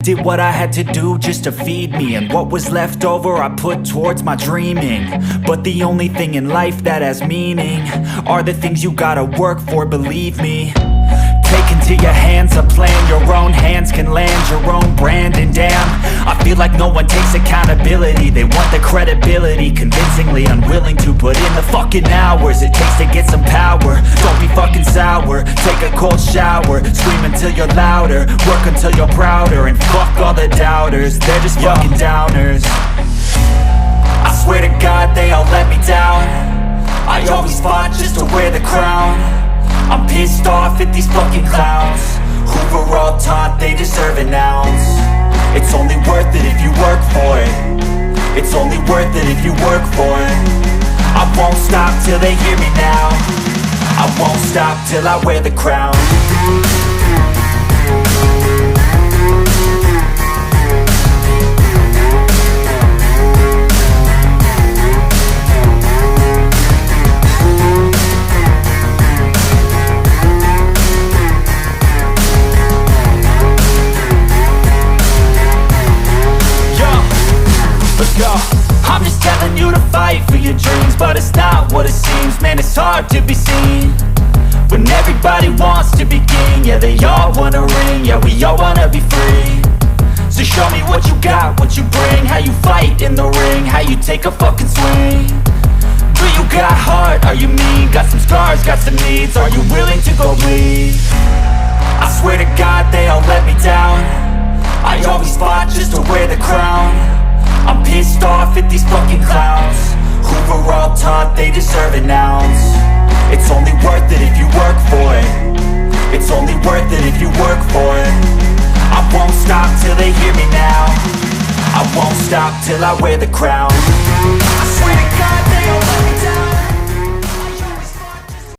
Did what I had to do just to feed me, and what was left over I put towards my dreaming. But the only thing in life that has meaning are the things you gotta work for, believe me. Take into your hands a plan, your own hands can land your own brand. And damn, I feel like no one takes accountability. They want the credibility, convincingly unwilling to put in the fucking hours it takes to get some power. Don't be fucking sour, take a cold shower, scream until you're louder, work until you're prouder. And fuck all the doubters, they're just fucking downers. I swear to God they all let me down. I always fought just to wear the crown. I'm pissed off at these fucking clowns who were all taught they deserve an ounce. It's only worth it if you work for it. It's only worth it if you work for it. I won't stop till they hear me now. I won't stop till I wear the crown. I'm just telling you to fight for your dreams, but it's not what it seems. Man, it's hard to be seen when everybody wants to be king. Yeah, they all wanna ring, yeah, we all wanna be free. So show me what you got, what you bring, how you fight in the ring, how you take a fucking swing. Do you got heart, are you mean? Got some scars, got some needs, are you willing to go bleed? I swear to God they all let me down. I always fought just to wear the crown. I'm pissed off at these fucking clowns who were all taught they deserve an ounce. It's only worth it if you work for it. It's only worth it if you work for it. I won't stop till they hear me now. I won't stop till I wear the crown.